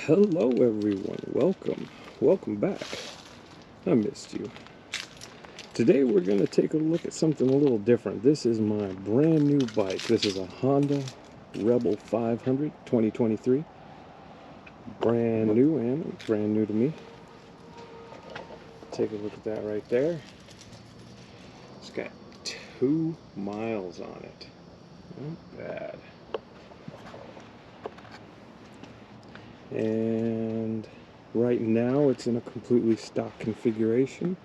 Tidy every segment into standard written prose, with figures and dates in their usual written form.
Hello everyone, welcome back. I missed you. Today we're going to take a look at something a little different. This is my brand new bike. This is a Honda Rebel 500 2023. Brand new and brand new to me. Take a look at that right there. It's got 2 miles on it. Not bad. And right now it's in a completely stock configuration,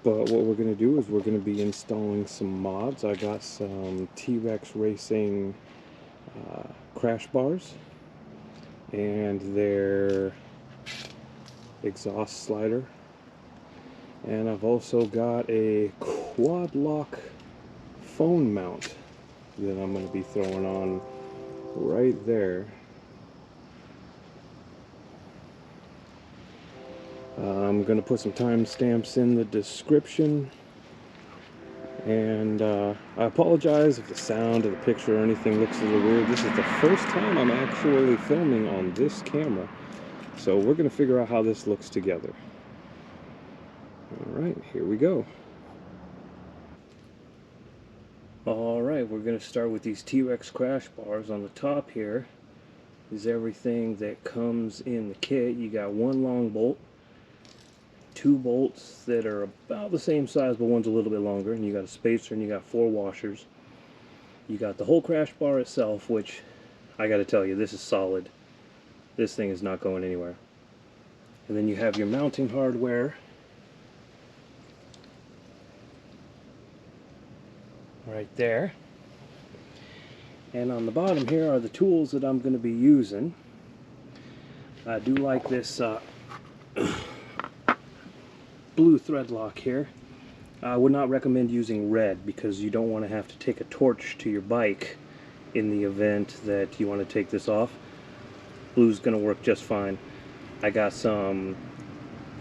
but what we're going to do is we're going to be installing some mods. I got some T-Rex Racing crash bars and their exhaust slider, and I've also got a quad lock phone mount that I'm going to be throwing on right there. I'm going to put some timestamps in the description, and I apologize if the sound of the picture or anything looks a little weird. This is the first time I'm actually filming on this camera, so we're going to figure out how this looks together. Alright, here we go. Alright, we're going to start with these T-Rex crash bars. On the top here is everything that comes in the kit. You got one long bolt, 2 bolts that are about the same size, but one's a little bit longer, and you got a spacer, and you got 4 washers. You got the whole crash bar itself, which I gotta tell you, this is solid. This thing is not going anywhere. And then you have your mounting hardware right there. And on the bottom here are the tools that I'm going to be using. I do like this blue thread lock here. I would not recommend using red because you don't want to have to take a torch to your bike in the event that you want to take this off. Blue's going to work just fine. I got some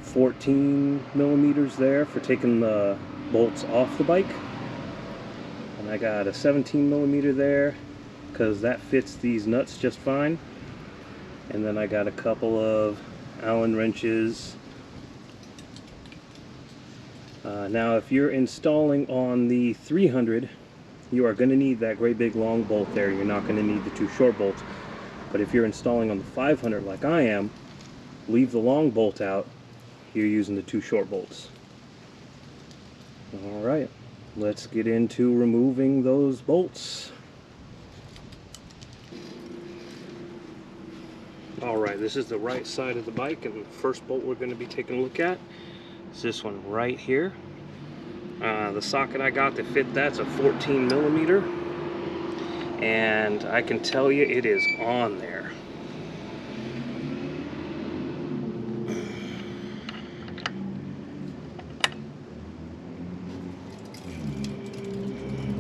14 millimeters there for taking the bolts off the bike, and I got a 17 millimeter there because that fits these nuts just fine. And then I got a couple of Allen wrenches. Now if you're installing on the 300, you are going to need that great big long bolt there. You're not going to need the 2 short bolts. But if you're installing on the 500 like I am, leave the long bolt out. You're using the 2 short bolts. Alright, let's get into removing those bolts. Alright, this is the right side of the bike, and the first bolt we're going to be taking a look at is this one right here. The socket I got to fit that's a 14 millimeter, and I can tell you it is on there.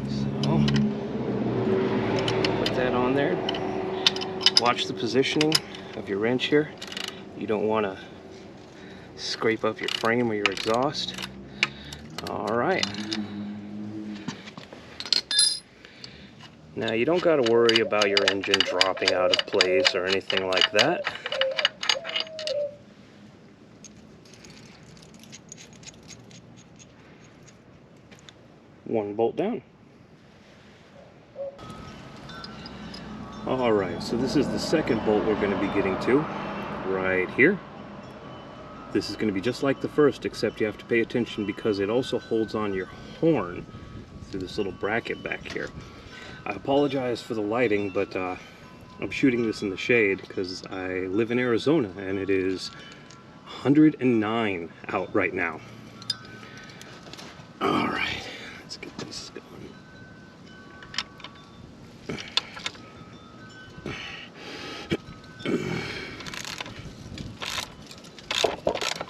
So, put that on there. Watch the positioning of your wrench here. You don't want to scrape up your frame or your exhaust. Alright. Now you don't got to worry about your engine dropping out of place or anything like that. One bolt down. Alright, so this is the second bolt we're going to be getting to, right here. This is going to be just like the first, except you have to pay attention because it also holds on your horn through this little bracket back here. I apologize for the lighting, but I'm shooting this in the shade because I live in Arizona and it is 109 out right now. Alright, let's get this going.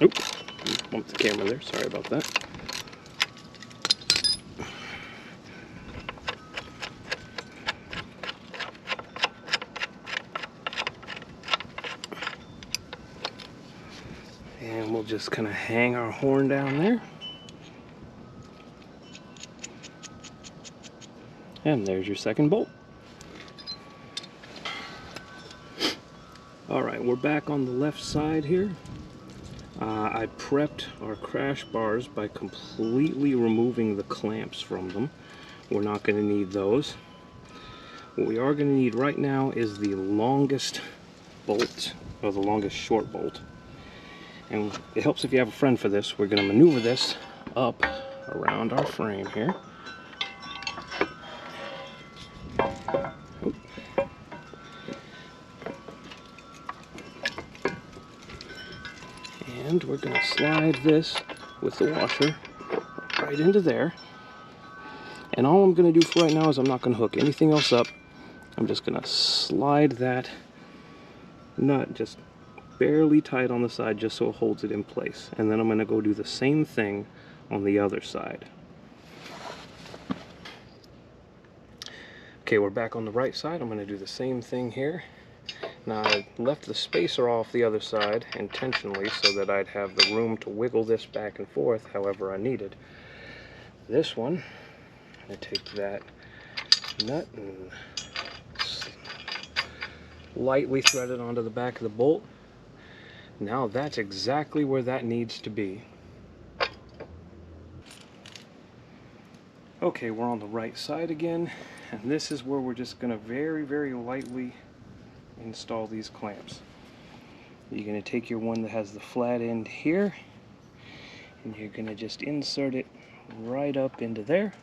Oop, bumped the camera there, sorry about that. And we'll just kind of hang our horn down there. And there's your second bolt. Alright, we're back on the left side here. I prepped our crash bars by completely removing the clamps from them. We're not going to need those. What we are going to need right now is the longest bolt, or the longest short bolt. And it helps if you have a friend for this. We're going to maneuver this up around our frame here. And we're going to slide this with the washer right into there. And all I'm going to do for right now is I'm not going to hook anything else up. I'm just going to slide that nut just barely tight on the side just so it holds it in place. And then I'm going to go do the same thing on the other side. Okay, we're back on the right side. I'm going to do the same thing here. Now I left the spacer off the other side intentionally so that I'd have the room to wiggle this back and forth however I needed. This one, I take that nut and lightly thread it onto the back of the bolt. Now that's exactly where that needs to be. Okay, we're on the right side again, and this is where we're just going to very, very lightly install these clamps. You're going to take your one that has the flat end here, and you're going to just insert it right up into there.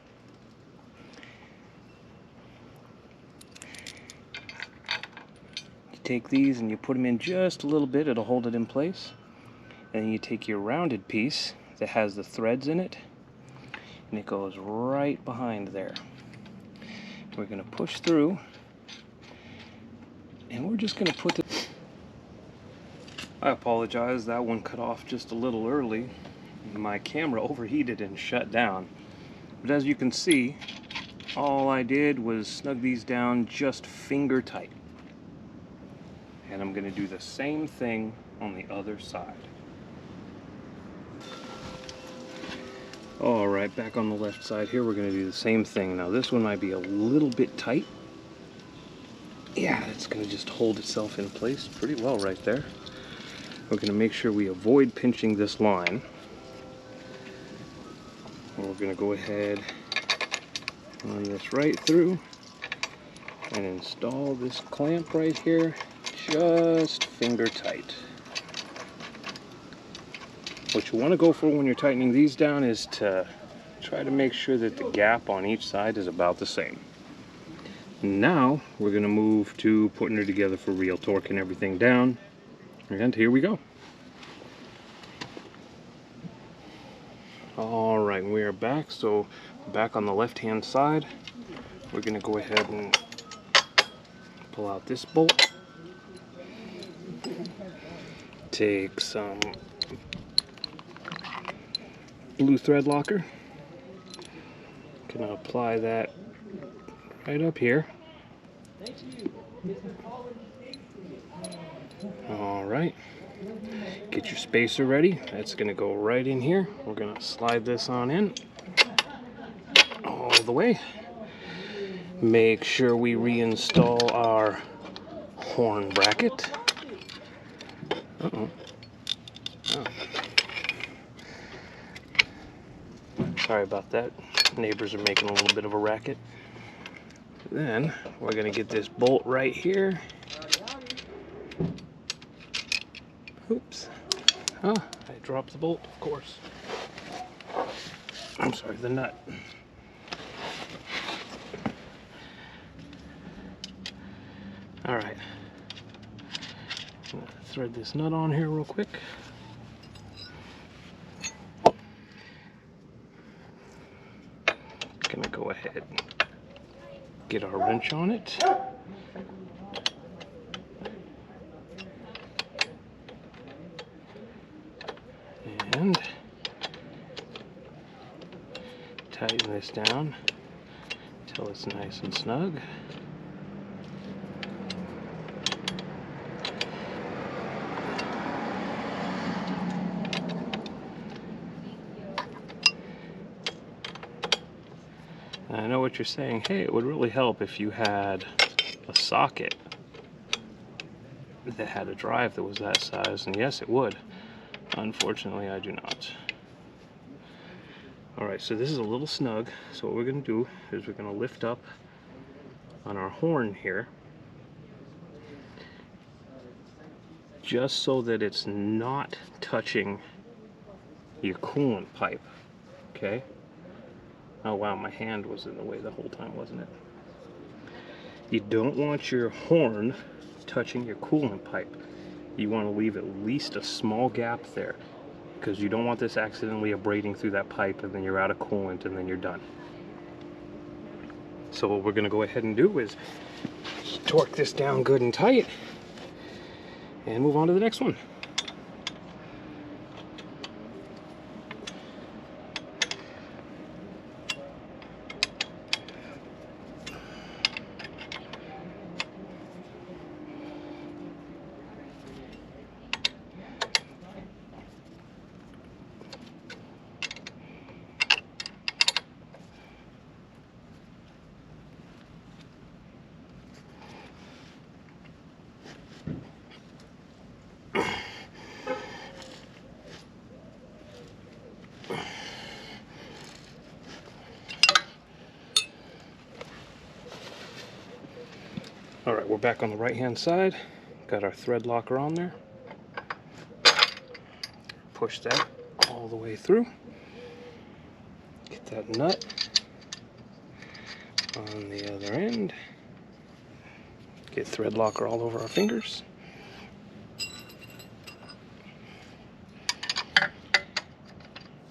You take these and you put them in just a little bit, it'll hold it in place. And then you take your rounded piece that has the threads in it, and it goes right behind there. We're going to push through, and we're just going to put it. I apologize, that one cut off just a little early. My camera overheated and shut down. But as you can see, all I did was snug these down just finger tight. And I'm going to do the same thing on the other side. Alright, back on the left side here, we're going to do the same thing. Now this one might be a little bit tight. Yeah, it's going to just hold itself in place pretty well right there. We're going to make sure we avoid pinching this line. And we're going to go ahead, run this right through, and install this clamp right here, just finger tight. What you want to go for when you're tightening these down is to try to make sure that the gap on each side is about the same. Now we're going to move to putting her together for real, torquing everything down, and here we go. Alright, we are back. So back on the left hand side, we're going to go ahead and pull out this bolt. Take some blue thread locker. Gonna apply that right up here. Alright, get your spacer ready. That's gonna go right in here. We're gonna slide this on in all the way. Make sure we reinstall our horn bracket. Uh-oh. Oh. Sorry about that. Neighbors are making a little bit of a racket. Then we're going to get this bolt right here. Oops. Oh, I dropped the bolt, of course. I'm sorry, the nut. Alright. I'm going to thread this nut on here real quick. Gonna go ahead and get our wrench on it. And tighten this down until it's nice and snug. I know what you're saying. Hey, it would really help if you had a socket that had a drive that was that size, and yes, it would. Unfortunately, I do not. Alright, so this is a little snug, so what we're going to do is we're going to lift up on our horn here, just so that it's not touching your coolant pipe, okay? Oh wow, my hand was in the way the whole time, wasn't it? You don't want your horn touching your coolant pipe. You want to leave at least a small gap there, because you don't want this accidentally abrading through that pipe and then you're out of coolant and then you're done. So what we're going to go ahead and do is torque this down good and tight and move on to the next one. Alright, we're back on the right hand side. Got our thread locker on there. Push that all the way through. Get that nut on the other end. Get thread locker all over our fingers.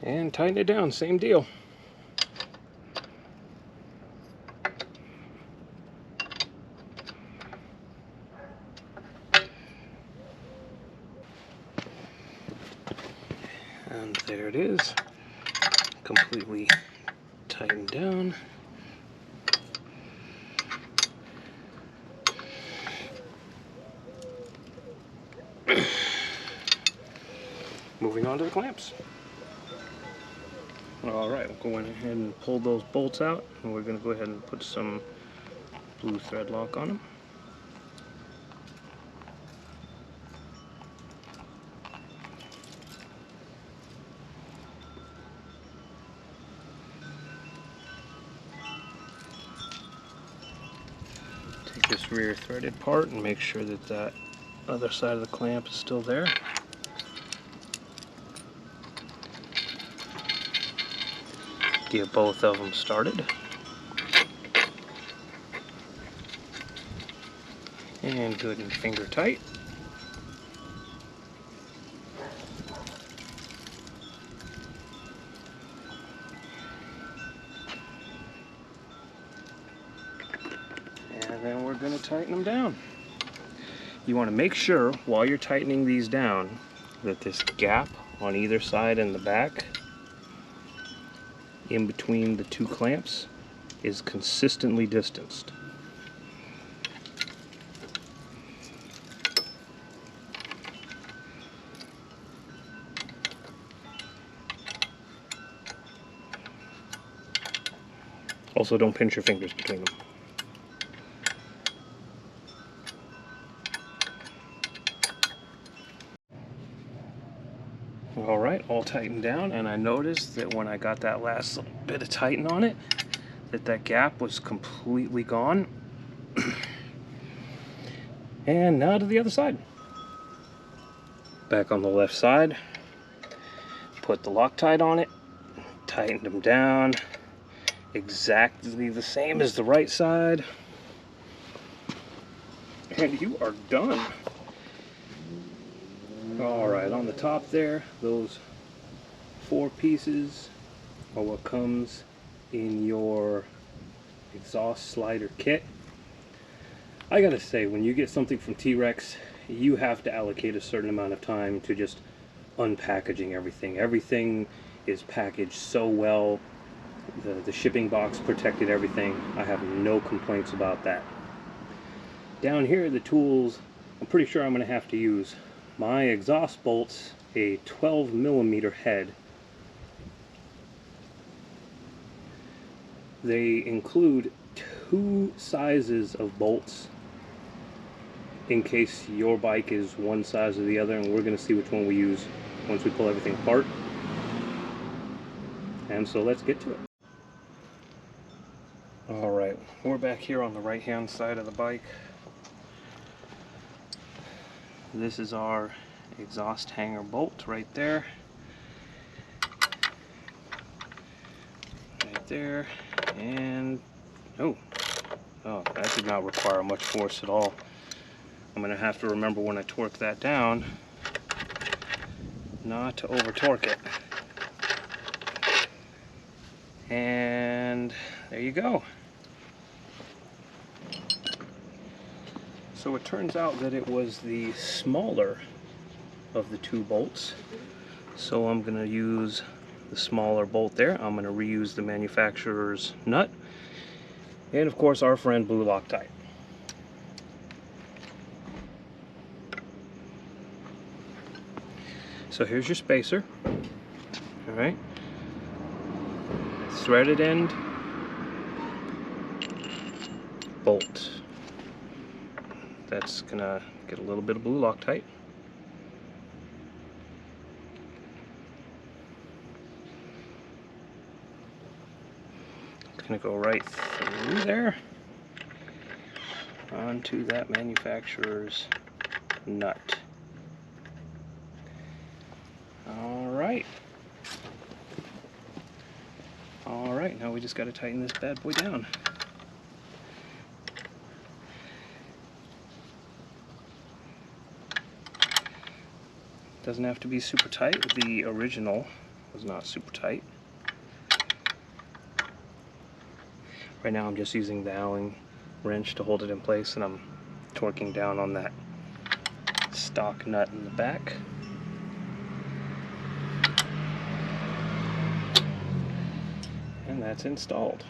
And tighten it down, same deal. And there it is, completely tightened down. Moving on to the clamps. Alright, we'll go ahead and pull those bolts out, and we're going to go ahead and put some blue thread lock on them. Take this rear threaded part and make sure that that other side of the clamp is still there. Get both of them started. And good and finger tight. And then we're going to tighten them down. You want to make sure while you're tightening these down that this gap on either side and the back in between the two clamps is consistently distanced. Also, don't pinch your fingers between them. Alright, all tightened down, and I noticed that when I got that last little bit of tighten on it, that gap was completely gone. And now to the other side. Back on the left side, put the Loctite on it, tightened them down, exactly the same as the right side, and you are done. Alright, on the top there, those 4 pieces are what comes in your exhaust slider kit. I gotta say, when you get something from T-Rex, you have to allocate a certain amount of time to just unpackaging everything. Everything is packaged so well. The shipping box protected everything. I have no complaints about that. Down here, the tools, I'm pretty sure I'm going to have to use my exhaust bolts, a 12mm head. They include 2 sizes of bolts in case your bike is one size or the other, and we're going to see which one we use once we pull everything apart. And so let's get to it. Alright, we're back here on the right hand side of the bike. This is our exhaust hanger bolt right there. Right there. And oh, that did not require much force at all. I'm going to have to remember when I torque that down not to over torque it. And there you go. So it turns out that it was the smaller of the two bolts. So I'm going to use the smaller bolt there. I'm going to reuse the manufacturer's nut. And of course our friend blue Loctite. So here's your spacer. Alright. Threaded end. Bolt. That's gonna get a little bit of blue Loctite. It's gonna go right through there onto that manufacturer's nut. Alright. Alright, now we just gotta tighten this bad boy down. Doesn't have to be super tight. The original was not super tight. Right now I'm just using the Allen wrench to hold it in place, and I'm torquing down on that stock nut in the back. And that's installed.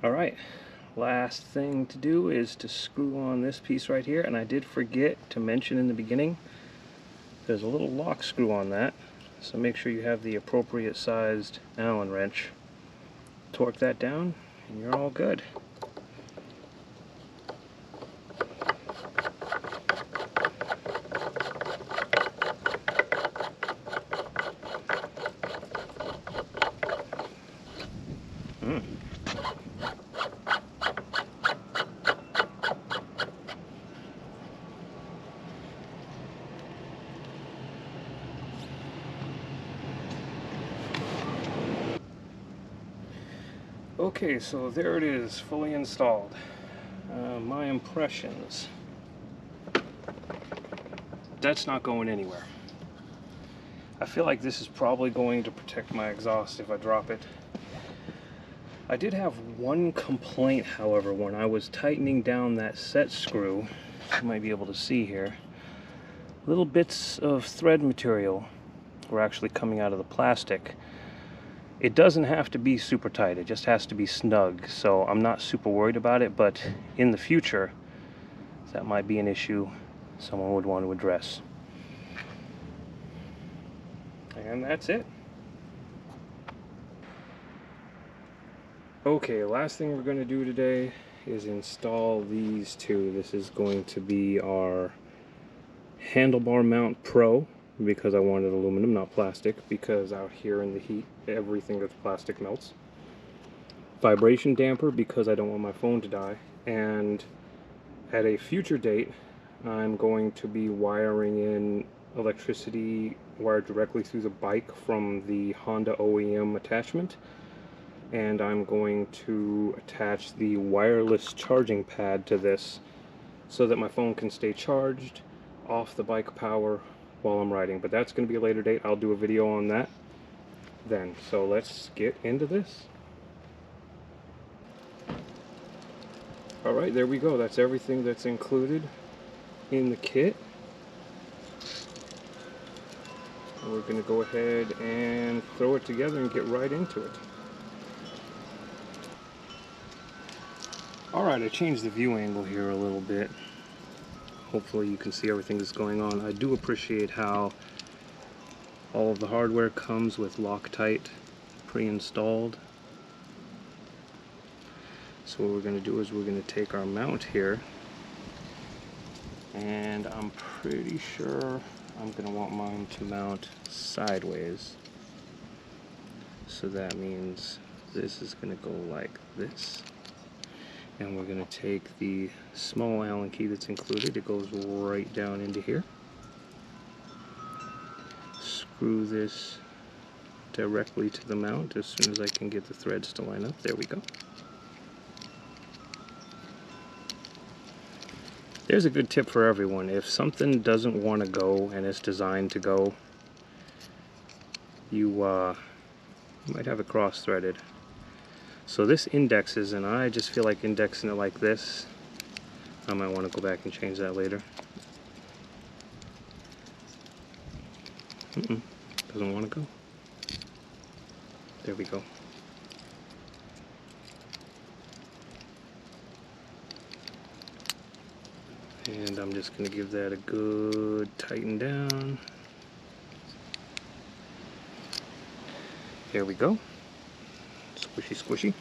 Alright, last thing to do is to screw on this piece right here, and I did forget to mention in the beginning there's a little lock screw on that, so make sure you have the appropriate sized Allen wrench. Torque that down and you're all good. Okay, so there it is, fully installed. My impressions. That's not going anywhere. I feel like this is probably going to protect my exhaust if I drop it. I did have one complaint, however, when I was tightening down that set screw. You might be able to see here. Little bits of thread material were actually coming out of the plastic. It doesn't have to be super tight, it just has to be snug, so I'm not super worried about it, but in the future that might be an issue someone would want to address. And that's it. Okay, last thing we're going to do today is install these two. This is going to be our handlebar mount Pro, because I wanted aluminum, not plastic, because out here in the heat everything that's plastic melts. Vibration damper, because I don't want my phone to die. And at a future date I'm going to be wiring in electricity wired directly through the bike from the Honda OEM attachment, and I'm going to attach the wireless charging pad to this so that my phone can stay charged off the bike power while I'm riding. But that's going to be a later date. I'll do a video on that then. So let's get into this. Alright, there we go. That's everything that's included in the kit. We're going to go ahead and throw it together and get right into it. Alright, I changed the view angle here a little bit. Hopefully you can see everything that's going on. I do appreciate how all of the hardware comes with Loctite pre-installed. So what we're going to do is we're going to take our mount here, and I'm pretty sure I'm going to want mine to mount sideways. So that means this is going to go like this. And we're going to take the small Allen key that's included. It goes right down into here. Screw this directly to the mount as soon as I can get the threads to line up. There we go. There's a good tip for everyone. If something doesn't want to go and it's designed to go, you might have it cross-threaded. So this indexes, and I just feel like indexing it like this. I might want to go back and change that later. Doesn't want to go. There we go. And I'm just going to give that a good tighten down. There we go. Squishy, squishy.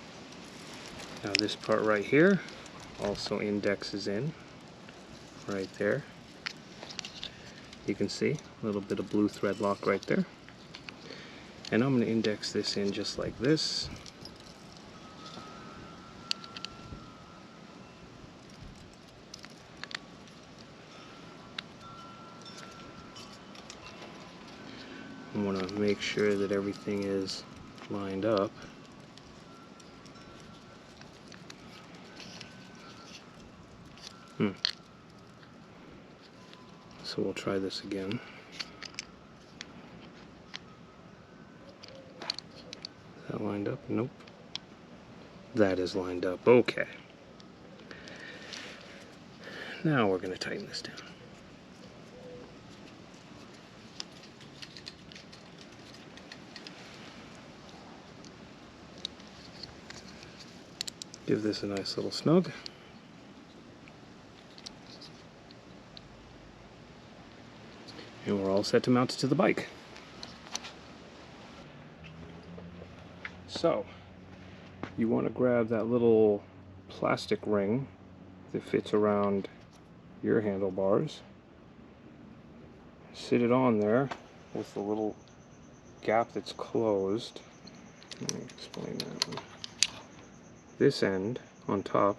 Now this part right here also indexes in right there. You can see a little bit of blue thread lock right there. And I'm going to index this in just like this. I want to make sure that everything is lined up. So we'll try this again. Is that lined up? Nope. That is lined up. Okay. Now we're going to tighten this down. Give this a nice little snug. And we're all set to mount it to the bike. So, you want to grab that little plastic ring that fits around your handlebars. Sit it on there with the little gap that's closed. Let me explain that one. This end on top,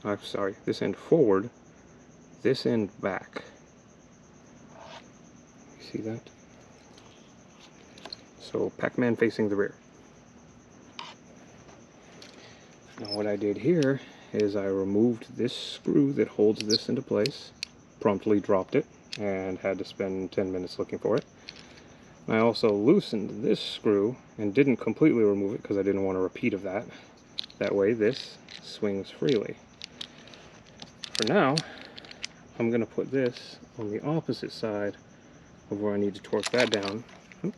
I'm sorry, this end forward, this end back. See that? So Pac-Man facing the rear. Now what I did here is I removed this screw that holds this into place, promptly dropped it, and had to spend 10 minutes looking for it. And I also loosened this screw and didn't completely remove it because I didn't want a repeat of that. That way this swings freely. For now, I'm going to put this on the opposite side of where I need to torque that down. And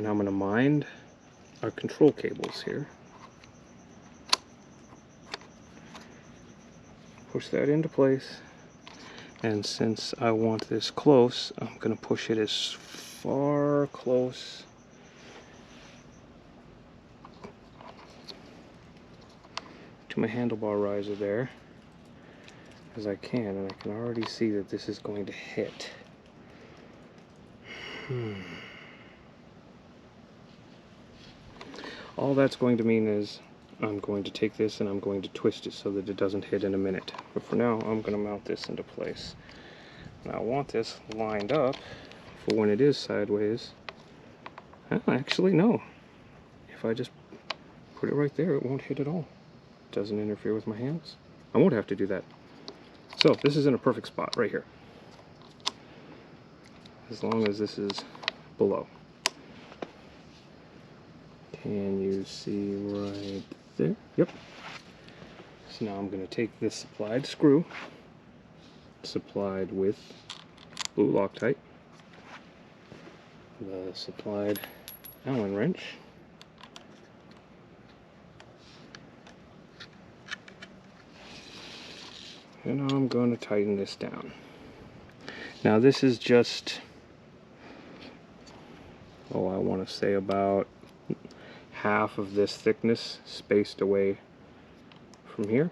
I'm going to mind our control cables here. Push that into place. And since I want this close, I'm going to push it as far close to my handlebar riser there as I can, and I can already see that this is going to hit. All that's going to mean is I'm going to take this and I'm going to twist it so that it doesn't hit in a minute. But for now, I'm going to mount this into place. And I want this lined up for when it is sideways. Actually, no. If I just put it right there, it won't hit at all. It doesn't interfere with my hands. I won't have to do that. So this is in a perfect spot right here. As long as this is below. Can you see right there? Yep. So now I'm going to take this supplied screw, supplied with blue Loctite, the supplied Allen wrench, and I'm going to tighten this down. Now this is just, I want to say about half of this thickness spaced away from here.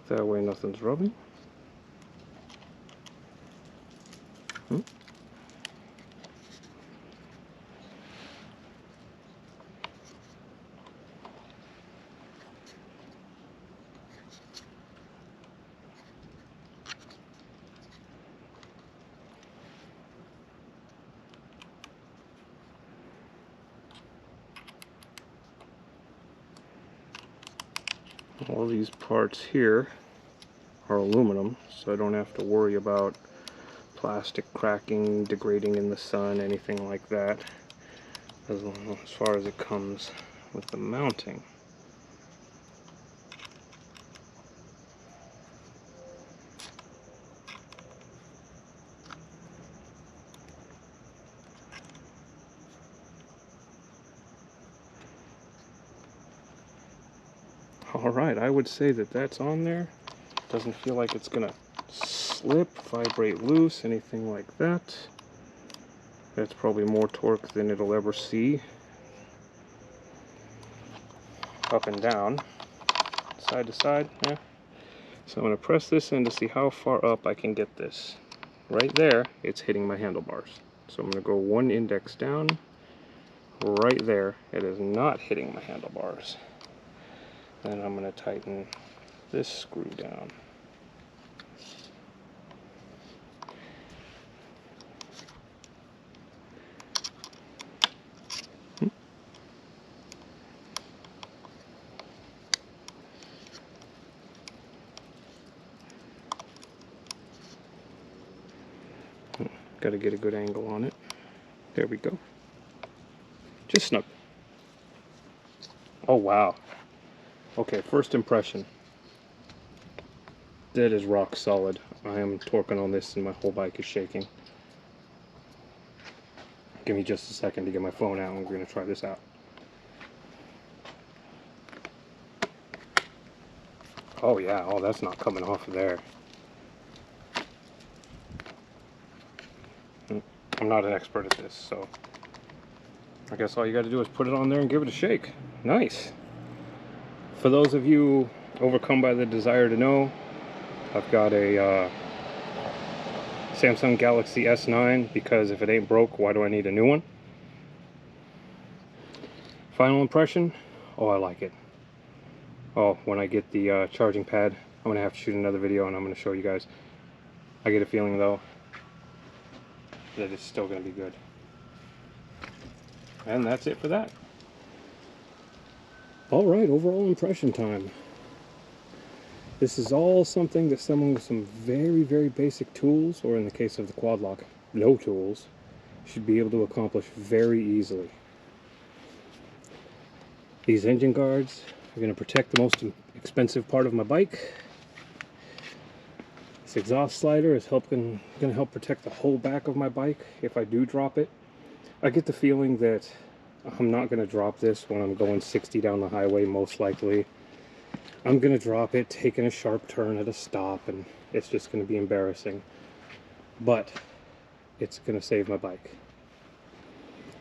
That way nothing's rubbing. All these parts here are aluminum, so I don't have to worry about plastic cracking, degrading in the sun, anything like that, as far as it comes with the mounting. Alright, I would say that that's on there. Doesn't feel like it's gonna slip, vibrate loose, anything like that. That's probably more torque than it'll ever see. Up and down, side to side, yeah. So I'm gonna press this in to see how far up I can get this. Right there, it's hitting my handlebars. So I'm gonna go one index down. Right there, it is not hitting my handlebars. Then I'm going to tighten this screw down. Got to get a good angle on it. There we go. Just snug. Oh wow. Okay, first impression. That is rock solid. I am torquing on this and my whole bike is shaking. Give me just a second to get my phone out and we're going to try this out. Oh yeah, oh that's not coming off of there. I'm not an expert at this, so I guess all you got to do is put it on there and give it a shake. Nice. For those of you overcome by the desire to know, I've got a Samsung Galaxy S9 because if it ain't broke, why do I need a new one? Final impression? Oh, I like it. Oh, when I get the charging pad, I'm going to have to shoot another video and I'm going to show you guys. I get a feeling though that it's still going to be good. And that's it for that. Alright, overall impression time. This is all something that someone with some very, very basic tools, or in the case of the quad lock, no tools, should be able to accomplish very easily. These engine guards are going to protect the most expensive part of my bike. This exhaust slider is going to help protect the whole back of my bike if I do drop it. I get the feeling that I'm not going to drop this when I'm going 60 down the highway, most likely. I'm going to drop it taking a sharp turn at a stop, and it's just going to be embarrassing. But it's going to save my bike.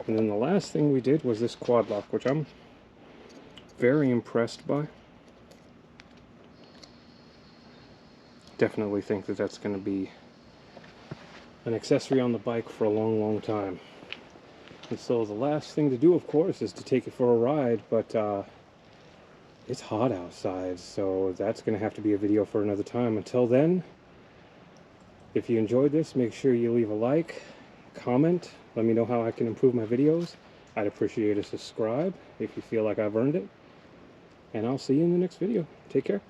And then the last thing we did was this quad lock, which I'm very impressed by. Definitely think that that's going to be an accessory on the bike for a long, long time. And so the last thing to do, of course, is to take it for a ride, but it's hot outside, so that's going to have to be a video for another time. Until then, if you enjoyed this, make sure you leave a like, comment, let me know how I can improve my videos. I'd appreciate a subscribe if you feel like I've earned it. And I'll see you in the next video. Take care.